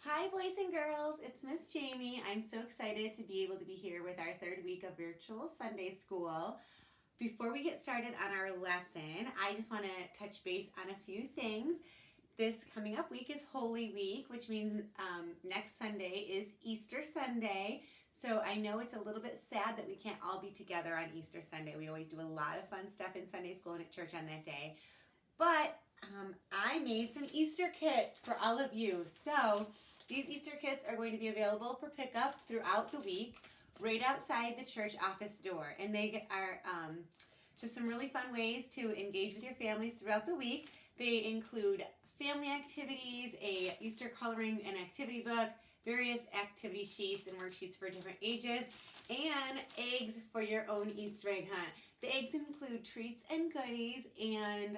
Hi boys and girls, it's Miss Jamie. I'm so excited to be able to be here with our third week of virtual Sunday school. Before we get started on our lesson, I just want to touch base on a few things. This coming up week is Holy Week, which means next Sunday is Easter Sunday. So I know it's a little bit sad that we can't all be together on Easter Sunday. We always do a lot of fun stuff in Sunday school and at church on that day. But I made some Easter kits for all of you. So these Easter kits are going to be available for pickup throughout the week right outside the church office door. And they are just some really fun ways to engage with your families throughout the week. They include family activities, a Easter coloring and activity book, various activity sheets and worksheets for different ages, and eggs for your own Easter egg hunt. The eggs include treats and goodies and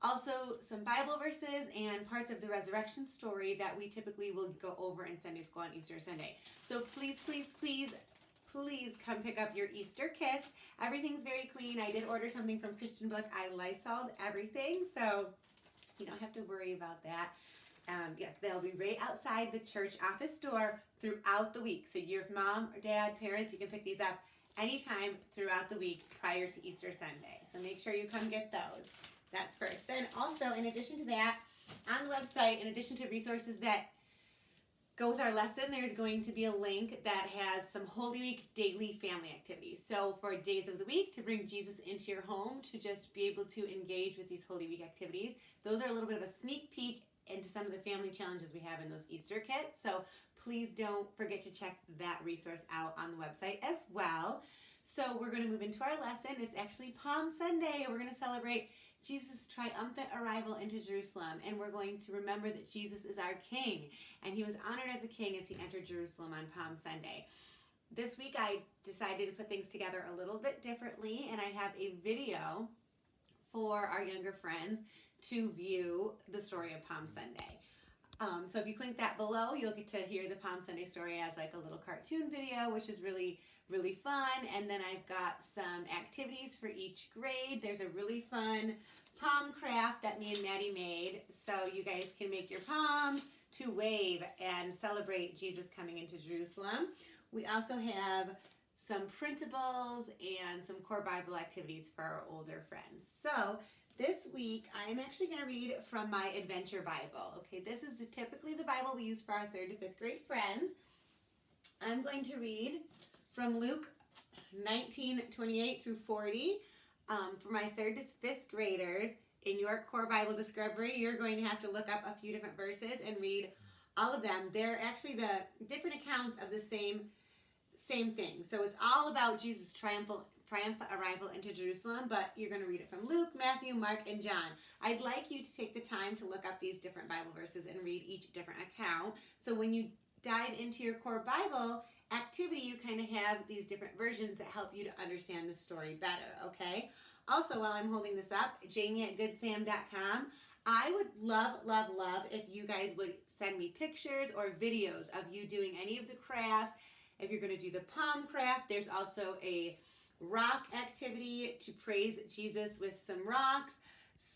also some Bible verses and parts of the resurrection story that we typically will go over in Sunday school on Easter Sunday. So please, please, please, please come pick up your Easter kits. Everything's very clean. I did order something from Christian Book. I Lysoled everything, so you don't have to worry about that. Yes, they'll be right outside the church office door throughout the week. So your mom or dad, parents, you can pick these up anytime throughout the week prior to Easter Sunday. So make sure you come get those. That's first. Then also, in addition to that, on the website, in addition to resources that go with our lesson, there's going to be a link that has some Holy Week daily family activities. So for days of the week, to bring Jesus into your home, to just be able to engage with these Holy Week activities. Those are a little bit of a sneak peek into some of the family challenges we have in those Easter kits. So please don't forget to check that resource out on the website as well. So we're going to move into our lesson. It's actually Palm Sunday. We're going to celebrate Jesus' triumphant arrival into Jerusalem, and we're going to remember that Jesus is our King, and he was honored as a king as he entered Jerusalem on Palm Sunday. This week I decided to put things together a little bit differently, and I have a video for our younger friends to view the story of Palm Sunday. So if you click that below, you'll get to hear the Palm Sunday story as like a little cartoon video, which is really fun. And then I've got some activities for each grade. There's a really fun palm craft that me and Maddie made, so you guys can make your palms to wave and celebrate Jesus coming into Jerusalem. We also have some printables and some core Bible activities for our older friends. So this week, I am actually going to read from my Adventure Bible. Okay, this is typically the Bible we use for our 3rd to 5th grade friends. I'm going to read from Luke 19:28 through 40. For my 3rd to 5th graders, in your core Bible discovery, you're going to have to look up a few different verses and read all of them. They're actually the different accounts of the same thing. So it's all about Jesus' triumphant arrival into Jerusalem, but you're going to read it from Luke, Matthew, Mark, and John. I'd like you to take the time to look up these different Bible verses and read each different account. So when you dive into your core Bible activity, you kind of have these different versions that help you to understand the story better, okay? Also, while I'm holding this up, jamie@goodsam.com, I would love if you guys would send me pictures or videos of you doing any of the crafts. If you're going to do the palm craft, there's also a rock activity to praise Jesus with some rocks.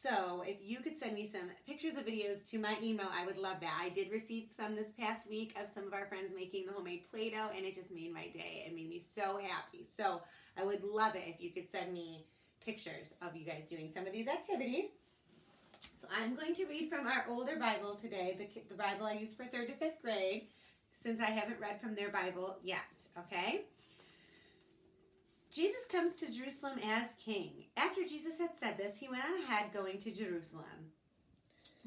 So if you could send me some pictures or videos to my email, I would love that. I did receive some this past week of some of our friends making the homemade Play-Doh, and it just made my day. It made me so happy. So I would love it if you could send me pictures of you guys doing some of these activities. So I'm going to read from our older Bible today, the Bible I use for 3rd to 5th grade, since I haven't read from their Bible yet, okay? Jesus comes to Jerusalem as king. After Jesus had said this, he went on ahead going to Jerusalem.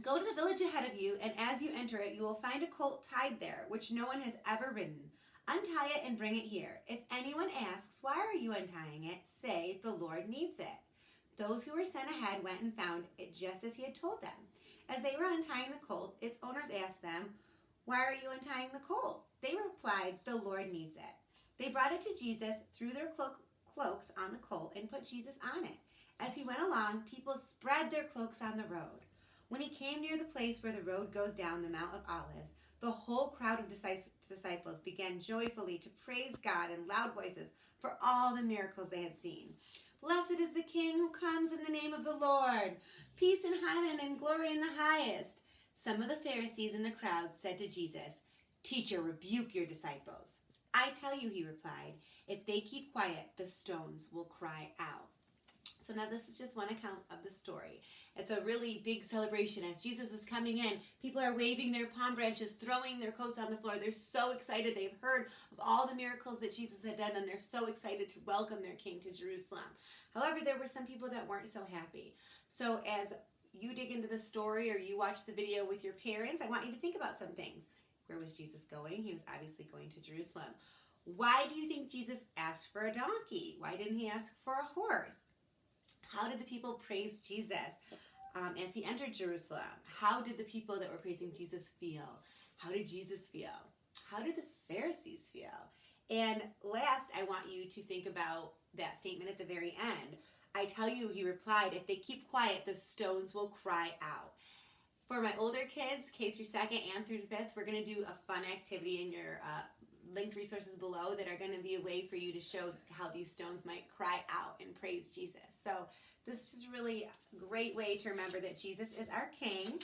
Go to the village ahead of you, and as you enter it, you will find a colt tied there, which no one has ever ridden. Untie it and bring it here. If anyone asks, why are you untying it? Say, the Lord needs it. Those who were sent ahead went and found it just as he had told them. As they were untying the colt, its owners asked them, why are you untying the colt? They replied, the Lord needs it. They brought it to Jesus, threw their cloaks on the colt, and put Jesus on it. As he went along, people spread their cloaks on the road. When he came near the place where the road goes down the Mount of Olives, the whole crowd of disciples began joyfully to praise God in loud voices for all the miracles they had seen. Blessed is the King who comes in the name of the Lord. Peace in heaven and glory in the highest. Some of the Pharisees in the crowd said to Jesus, Teacher, rebuke your disciples. I tell you, he replied, if they keep quiet, the stones will cry out. So now this is just one account of the story. It's a really big celebration as Jesus is coming in. People are waving their palm branches, throwing their coats on the floor. They're so excited. They've heard of all the miracles that Jesus had done, and they're so excited to welcome their king to Jerusalem. However, there were some people that weren't so happy. So as you dig into the story or you watch the video with your parents, I want you to think about some things. Where was Jesus going? He was obviously going to Jerusalem. Why do you think Jesus asked for a donkey? Why didn't he ask for a horse? How did the people praise Jesus as he entered Jerusalem? How did the people that were praising Jesus feel? How did Jesus feel? How did the Pharisees feel? And last, I want you to think about that statement at the very end. I tell you, he replied, if they keep quiet, the stones will cry out. For my older kids, K through 2nd and through 5th, we're going to do a fun activity in your linked resources below that are going to be a way for you to show how these stones might cry out and praise Jesus. So this is really a great way to remember that Jesus is our King.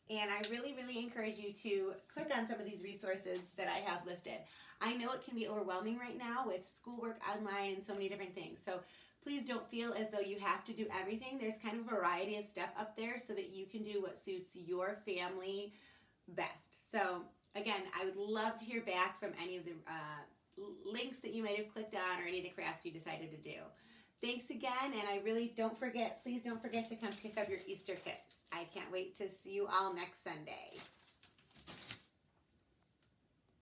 And I really, really encourage you to click on some of these resources that I have listed. I know it can be overwhelming right now with schoolwork online and so many different things. So please don't feel as though you have to do everything. There's kind of a variety of stuff up there so that you can do what suits your family best. So again, I would love to hear back from any of the links that you might have clicked on or any of the crafts you decided to do. Thanks again, and I really please don't forget to come pick up your Easter kits. I can't wait to see you all next Sunday.